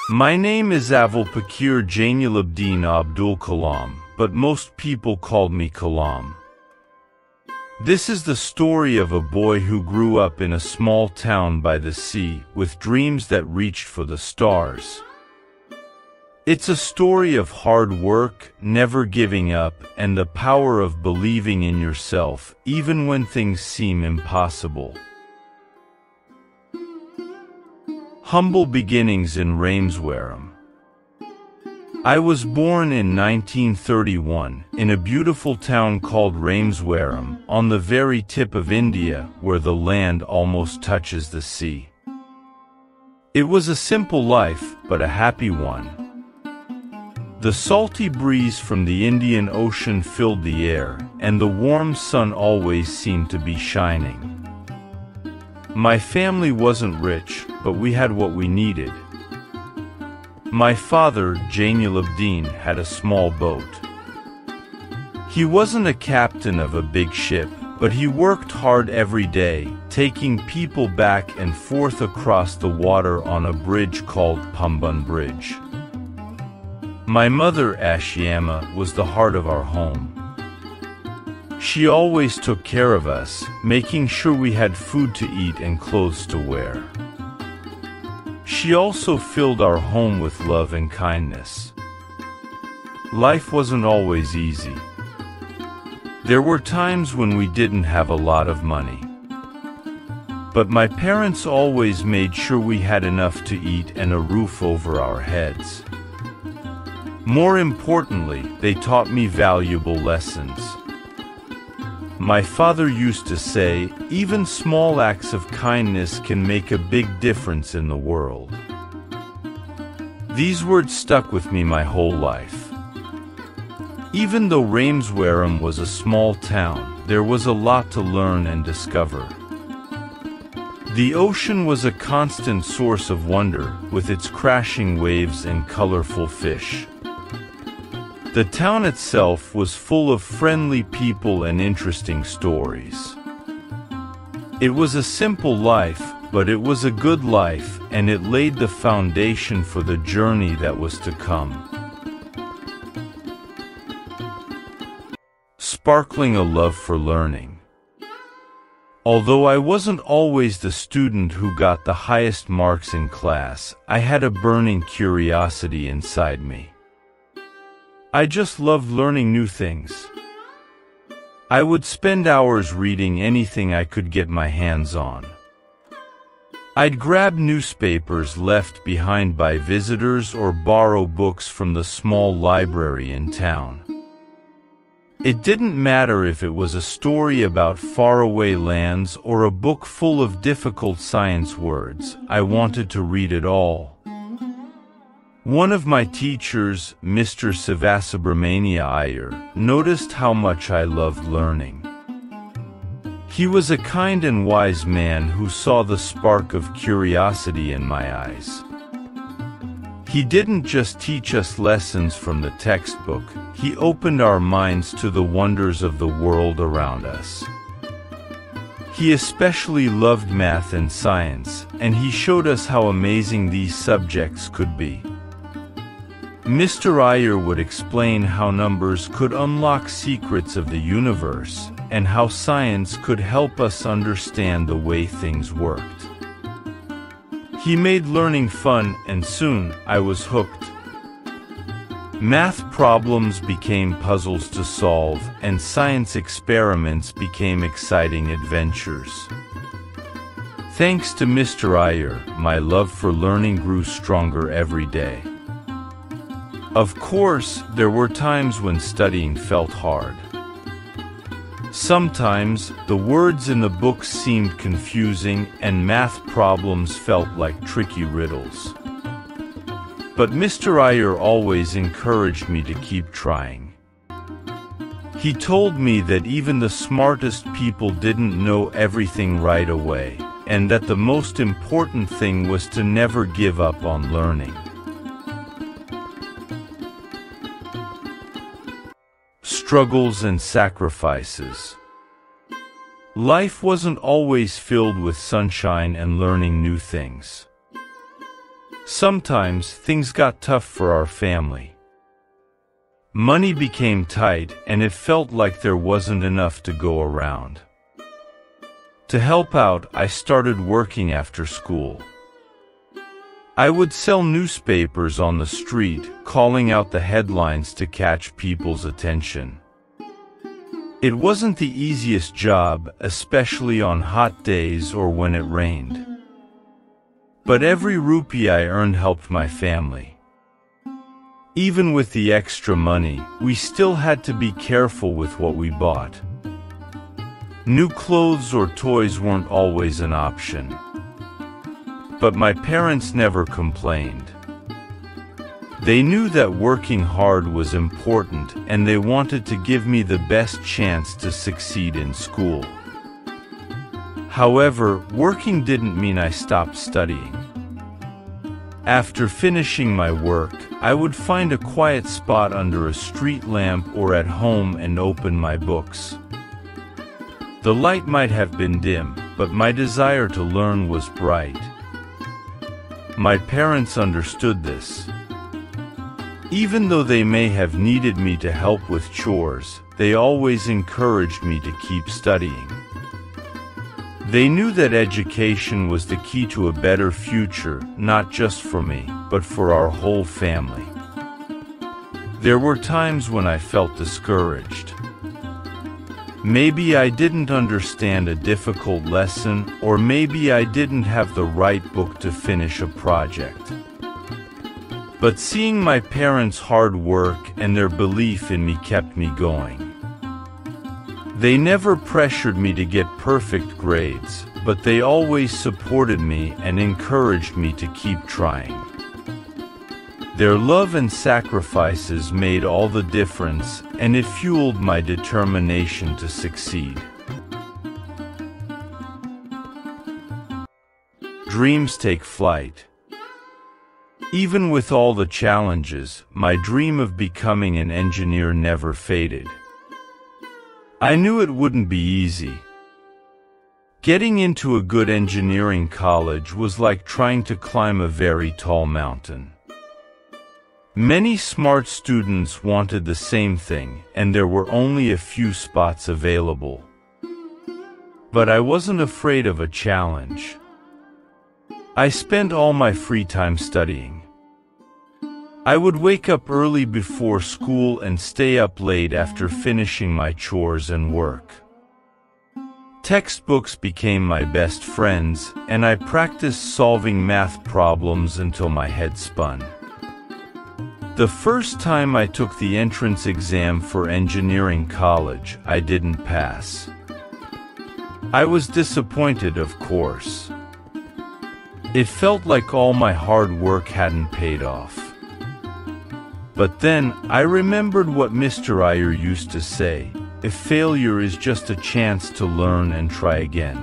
My name is Jainuddin Abdul Kalam, but most people called me Kalam. This is the story of a boy who grew up in a small town by the sea, with dreams that reached for the stars. It's a story of hard work, never giving up, and the power of believing in yourself, even when things seem impossible. Humble beginnings in Rameswaram. I was born in 1931, in a beautiful town called Rameswaram, on the very tip of India, where the land almost touches the sea. It was a simple life, but a happy one. The salty breeze from the Indian Ocean filled the air, and the warm sun always seemed to be shining. My family wasn't rich, but we had what we needed. My father, Jainuddin, had a small boat. He wasn't a captain of a big ship, but he worked hard every day, taking people back and forth across the water on a bridge called Pumban Bridge. My mother, Ashyama, was the heart of our home. She always took care of us, making sure we had food to eat and clothes to wear. She also filled our home with love and kindness. Life wasn't always easy. There were times when we didn't have a lot of money. But my parents always made sure we had enough to eat and a roof over our heads. More importantly, they taught me valuable lessons. My father used to say, even small acts of kindness can make a big difference in the world. These words stuck with me my whole life. Even though Rameswaram was a small town, there was a lot to learn and discover. The ocean was a constant source of wonder, with its crashing waves and colorful fish. The town itself was full of friendly people and interesting stories. It was a simple life, but it was a good life, and it laid the foundation for the journey that was to come. Sparkling a love for learning. Although I wasn't always the student who got the highest marks in class, I had a burning curiosity inside me. I just loved learning new things. I would spend hours reading anything I could get my hands on. I'd grab newspapers left behind by visitors or borrow books from the small library in town. It didn't matter if it was a story about faraway lands or a book full of difficult science words, I wanted to read it all. One of my teachers, Mr. Sivasubramania Iyer, noticed how much I loved learning. He was a kind and wise man who saw the spark of curiosity in my eyes. He didn't just teach us lessons from the textbook, he opened our minds to the wonders of the world around us. He especially loved math and science, and he showed us how amazing these subjects could be. Mr. Iyer would explain how numbers could unlock secrets of the universe, and how science could help us understand the way things worked. He made learning fun, and soon I was hooked. Math problems became puzzles to solve, and science experiments became exciting adventures. Thanks to Mr. Iyer, my love for learning grew stronger every day. Of course, there were times when studying felt hard. Sometimes, the words in the books seemed confusing and math problems felt like tricky riddles. But Mr. Iyer always encouraged me to keep trying. He told me that even the smartest people didn't know everything right away, and that the most important thing was to never give up on learning. Struggles and sacrifices. Life wasn't always filled with sunshine and learning new things. Sometimes things got tough for our family. Money became tight, and it felt like there wasn't enough to go around. To help out, I started working after school. I would sell newspapers on the street, calling out the headlines to catch people's attention. It wasn't the easiest job, especially on hot days or when it rained. But every rupee I earned helped my family. Even with the extra money, we still had to be careful with what we bought. New clothes or toys weren't always an option. But my parents never complained. They knew that working hard was important, and they wanted to give me the best chance to succeed in school. However, working didn't mean I stopped studying. After finishing my work, I would find a quiet spot under a street lamp or at home and open my books. The light might have been dim, but my desire to learn was bright. My parents understood this. Even though they may have needed me to help with chores, they always encouraged me to keep studying. They knew that education was the key to a better future, not just for me, but for our whole family. There were times when I felt discouraged. Maybe I didn't understand a difficult lesson, or maybe I didn't have the right book to finish a project. But seeing my parents' hard work and their belief in me kept me going. They never pressured me to get perfect grades, but they always supported me and encouraged me to keep trying. Their love and sacrifices made all the difference, and it fueled my determination to succeed. Dreams take flight. Even with all the challenges, my dream of becoming an engineer never faded. I knew it wouldn't be easy. Getting into a good engineering college was like trying to climb a very tall mountain. Many smart students wanted the same thing, and there were only a few spots available. But I wasn't afraid of a challenge. I spent all my free time studying. I would wake up early before school and stay up late after finishing my chores and work. Textbooks became my best friends, and I practiced solving math problems until my head spun. The first time I took the entrance exam for engineering college, I didn't pass. I was disappointed, of course. It felt like all my hard work hadn't paid off. But then, I remembered what Mr. Iyer used to say: if failure is just a chance to learn and try again.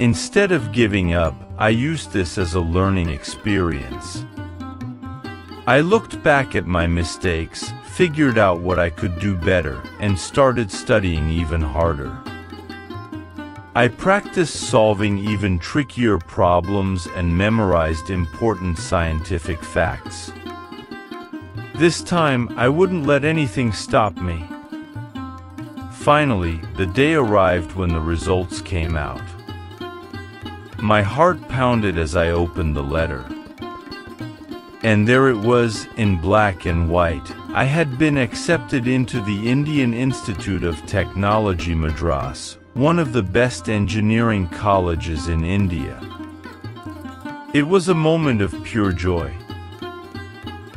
Instead of giving up, I used this as a learning experience. I looked back at my mistakes, figured out what I could do better, and started studying even harder. I practiced solving even trickier problems and memorized important scientific facts. This time, I wouldn't let anything stop me. Finally, the day arrived when the results came out. My heart pounded as I opened the letter. And there it was, in black and white. I had been accepted into the Indian Institute of Technology, Madras, one of the best engineering colleges in India. It was a moment of pure joy.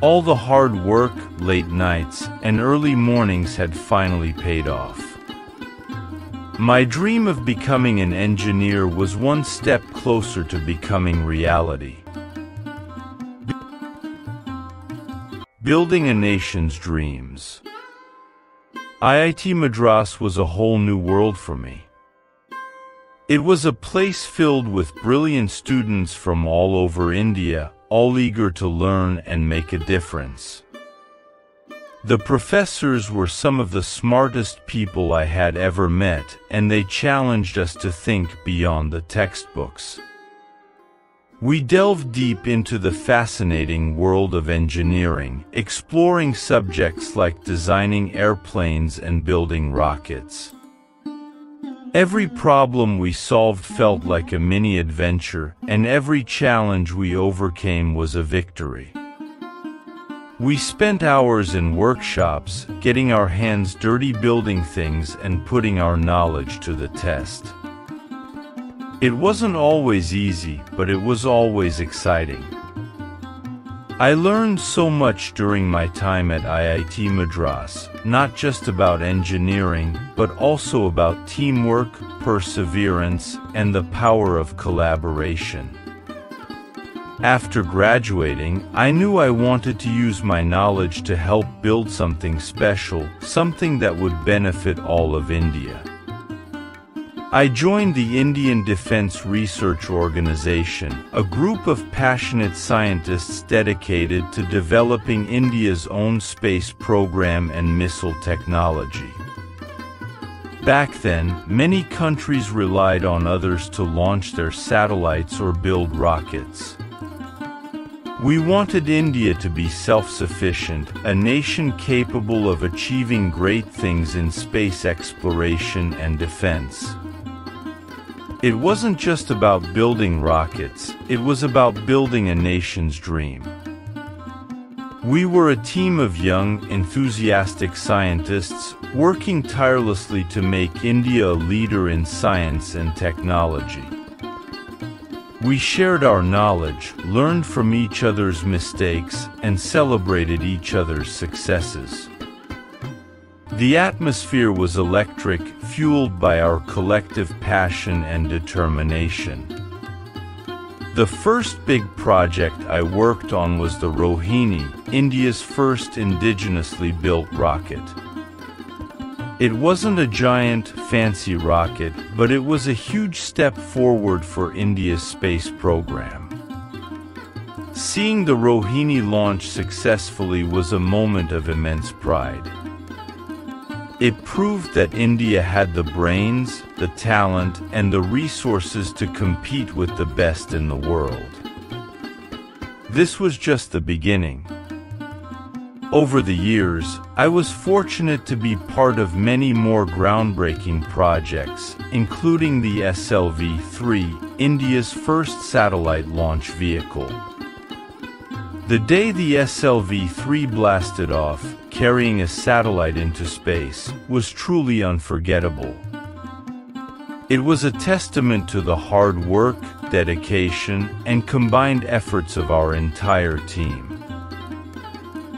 All the hard work, late nights, and early mornings had finally paid off. My dream of becoming an engineer was one step closer to becoming reality. Building a nation's dreams. IIT Madras was a whole new world for me. It was a place filled with brilliant students from all over India, all eager to learn and make a difference. The professors were some of the smartest people I had ever met, and they challenged us to think beyond the textbooks. We delved deep into the fascinating world of engineering, exploring subjects like designing airplanes and building rockets. Every problem we solved felt like a mini adventure, and every challenge we overcame was a victory. We spent hours in workshops, getting our hands dirty building things and putting our knowledge to the test. It wasn't always easy, but it was always exciting. I learned so much during my time at IIT Madras, not just about engineering, but also about teamwork, perseverance, and the power of collaboration. After graduating, I knew I wanted to use my knowledge to help build something special, something that would benefit all of India. I joined the Indian Defence Research Organization, a group of passionate scientists dedicated to developing India's own space program and missile technology. Back then, many countries relied on others to launch their satellites or build rockets. We wanted India to be self-sufficient, a nation capable of achieving great things in space exploration and defense. It wasn't just about building rockets, it was about building a nation's dream. We were a team of young, enthusiastic scientists, working tirelessly to make India a leader in science and technology. We shared our knowledge, learned from each other's mistakes, and celebrated each other's successes. The atmosphere was electric, fueled by our collective passion and determination. The first big project I worked on was the Rohini, India's first indigenously built rocket. It wasn't a giant, fancy rocket, but it was a huge step forward for India's space program. Seeing the Rohini launch successfully was a moment of immense pride. It proved that India had the brains, the talent, and the resources to compete with the best in the world. This was just the beginning. Over the years, I was fortunate to be part of many more groundbreaking projects, including the SLV-3, India's first satellite launch vehicle. The day the SLV-3 blasted off, carrying a satellite into space, was truly unforgettable. It was a testament to the hard work, dedication, and combined efforts of our entire team.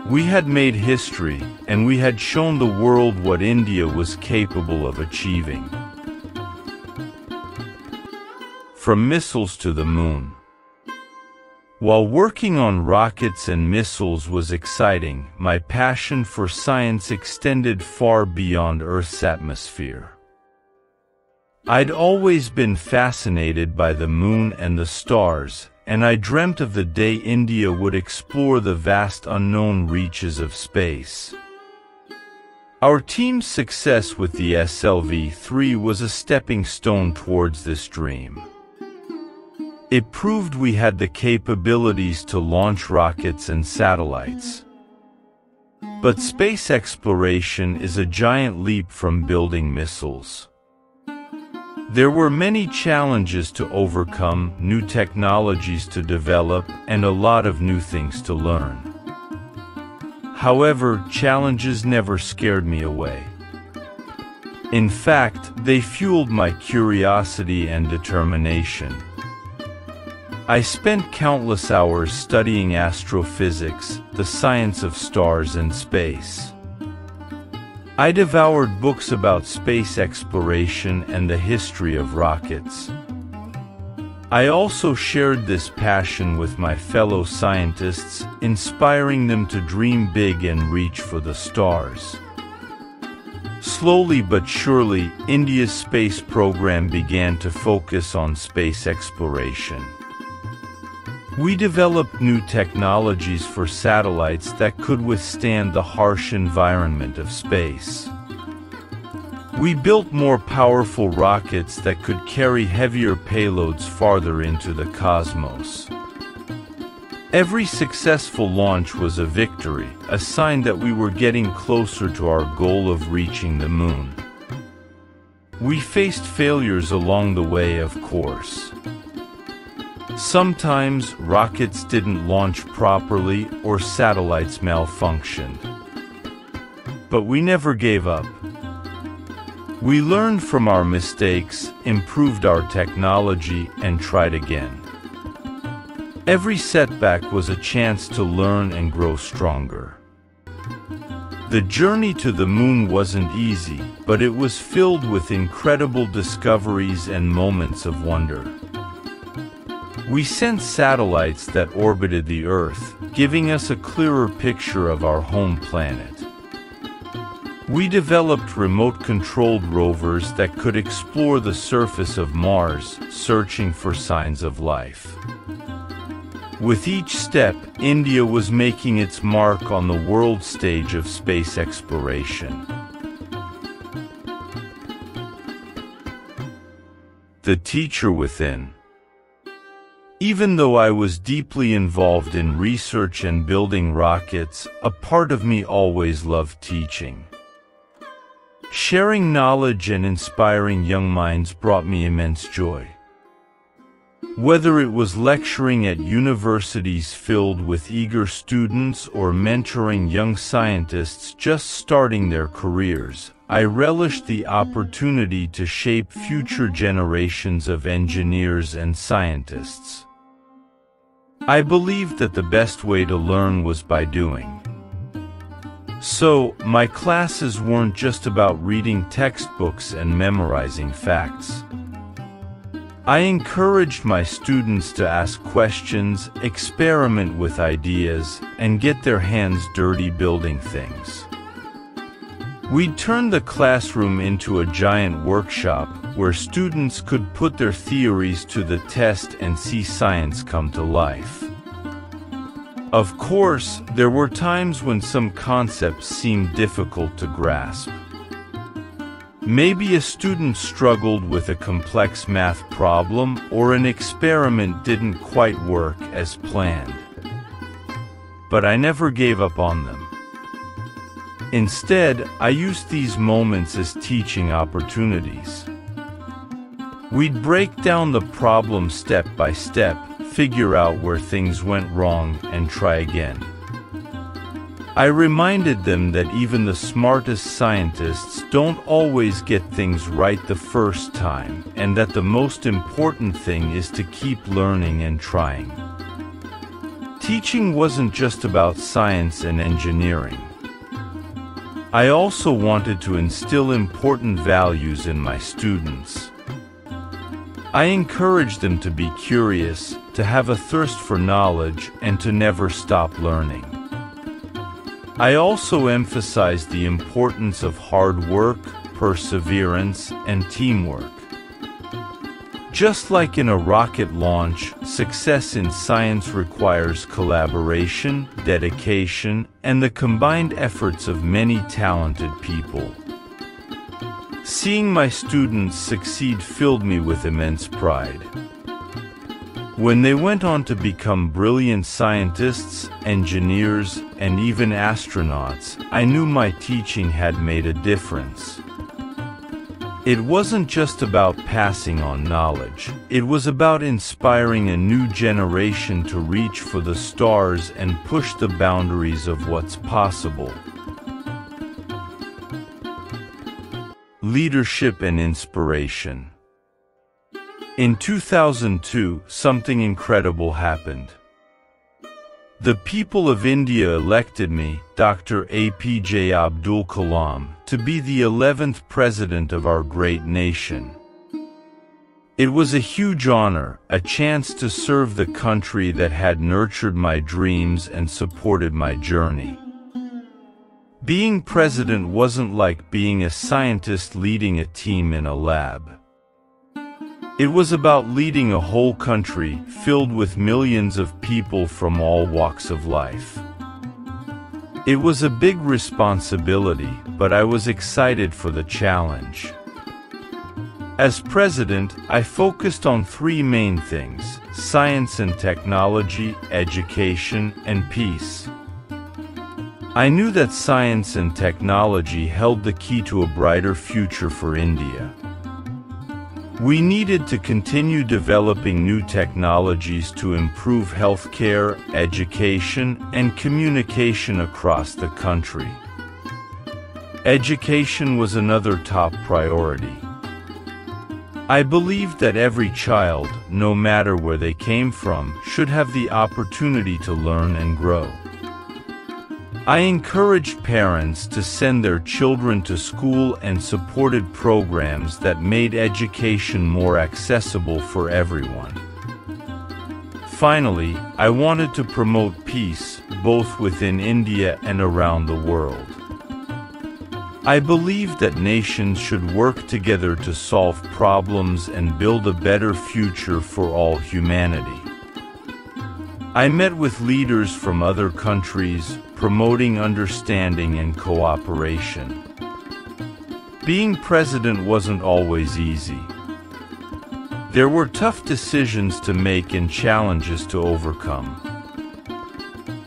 We had made history, and we had shown the world what India was capable of achieving. From missiles to the moon. While working on rockets and missiles was exciting, my passion for science extended far beyond Earth's atmosphere. I'd always been fascinated by the moon and the stars, and I dreamt of the day India would explore the vast unknown reaches of space. Our team's success with the SLV-3 was a stepping stone towards this dream. It proved we had the capabilities to launch rockets and satellites. But space exploration is a giant leap from building missiles. There were many challenges to overcome, new technologies to develop, and a lot of new things to learn. However, challenges never scared me away. In fact, they fueled my curiosity and determination. I spent countless hours studying astrophysics, the science of stars and space. I devoured books about space exploration and the history of rockets. I also shared this passion with my fellow scientists, inspiring them to dream big and reach for the stars. Slowly but surely, India's space program began to focus on space exploration. We developed new technologies for satellites that could withstand the harsh environment of space. We built more powerful rockets that could carry heavier payloads farther into the cosmos. Every successful launch was a victory, a sign that we were getting closer to our goal of reaching the moon. We faced failures along the way, of course. Sometimes rockets didn't launch properly or satellites malfunctioned. But we never gave up. We learned from our mistakes, improved our technology, and tried again. Every setback was a chance to learn and grow stronger. The journey to the moon wasn't easy, but it was filled with incredible discoveries and moments of wonder. We sent satellites that orbited the Earth, giving us a clearer picture of our home planet. We developed remote-controlled rovers that could explore the surface of Mars, searching for signs of life. With each step, India was making its mark on the world stage of space exploration. The teacher within. Even though I was deeply involved in research and building rockets, a part of me always loved teaching. Sharing knowledge and inspiring young minds brought me immense joy. Whether it was lecturing at universities filled with eager students or mentoring young scientists just starting their careers, I relished the opportunity to shape future generations of engineers and scientists. I believed that the best way to learn was by doing. So, my classes weren't just about reading textbooks and memorizing facts. I encouraged my students to ask questions, experiment with ideas, and get their hands dirty building things. We'd turn the classroom into a giant workshop where students could put their theories to the test and see science come to life. Of course, there were times when some concepts seemed difficult to grasp. Maybe a student struggled with a complex math problem or an experiment didn't quite work as planned. But I never gave up on them. Instead, I used these moments as teaching opportunities. We'd break down the problem step by step, figure out where things went wrong, and try again. I reminded them that even the smartest scientists don't always get things right the first time, and that the most important thing is to keep learning and trying. Teaching wasn't just about science and engineering. I also wanted to instill important values in my students. I encouraged them to be curious, to have a thirst for knowledge, and to never stop learning. I also emphasized the importance of hard work, perseverance, and teamwork. Just like in a rocket launch, success in science requires collaboration, dedication, and the combined efforts of many talented people. Seeing my students succeed filled me with immense pride. When they went on to become brilliant scientists, engineers, and even astronauts, I knew my teaching had made a difference. It wasn't just about passing on knowledge, it was about inspiring a new generation to reach for the stars and push the boundaries of what's possible. Leadership and inspiration. In 2002, something incredible happened. The people of India elected me, Dr. A.P.J. Abdul Kalam, to be the 11th president of our great nation. It was a huge honor, a chance to serve the country that had nurtured my dreams and supported my journey. Being president wasn't like being a scientist leading a team in a lab. It was about leading a whole country filled with millions of people from all walks of life. It was a big responsibility, but I was excited for the challenge. As president, I focused on three main things: science and technology, education, and peace. I knew that science and technology held the key to a brighter future for India. We needed to continue developing new technologies to improve healthcare, education, and communication across the country. Education was another top priority. I believed that every child, no matter where they came from, should have the opportunity to learn and grow. I encouraged parents to send their children to school and supported programs that made education more accessible for everyone. Finally, I wanted to promote peace, both within India and around the world. I believed that nations should work together to solve problems and build a better future for all humanity. I met with leaders from other countries, promoting understanding and cooperation. Being president wasn't always easy. There were tough decisions to make and challenges to overcome.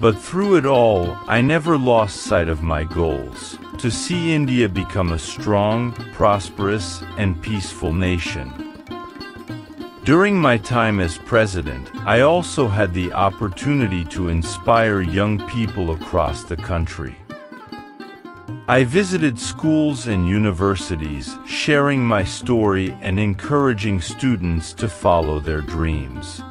But through it all, I never lost sight of my goals: to see India become a strong, prosperous, and peaceful nation. During my time as president, I also had the opportunity to inspire young people across the country. I visited schools and universities, sharing my story and encouraging students to follow their dreams.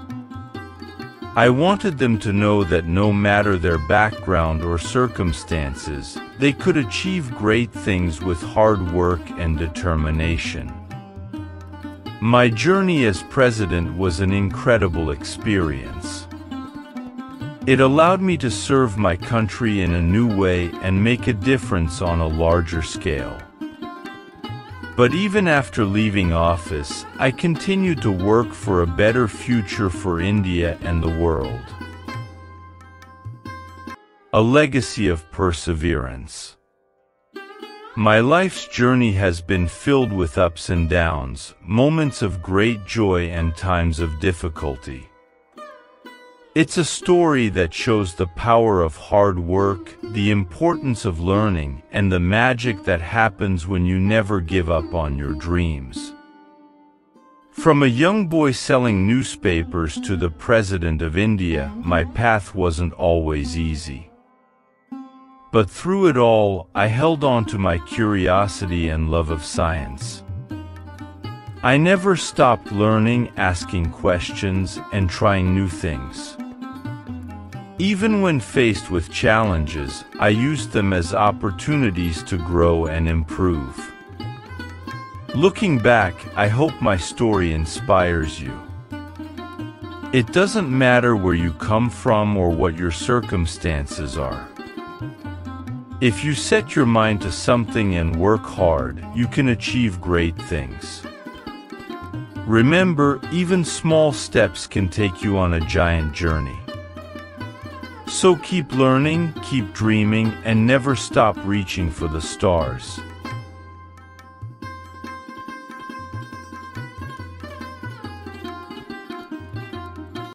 I wanted them to know that no matter their background or circumstances, they could achieve great things with hard work and determination. My journey as president was an incredible experience. It allowed me to serve my country in a new way and make a difference on a larger scale. But even after leaving office, I continued to work for a better future for India and the world. A legacy of perseverance. My life's journey has been filled with ups and downs, moments of great joy and times of difficulty. It's a story that shows the power of hard work, the importance of learning, and the magic that happens when you never give up on your dreams. From a young boy selling newspapers to the President of India, my path wasn't always easy. But through it all, I held on to my curiosity and love of science. I never stopped learning, asking questions, and trying new things. Even when faced with challenges, I used them as opportunities to grow and improve. Looking back, I hope my story inspires you. It doesn't matter where you come from or what your circumstances are. If you set your mind to something and work hard, you can achieve great things. Remember, even small steps can take you on a giant journey. So keep learning, keep dreaming, and never stop reaching for the stars.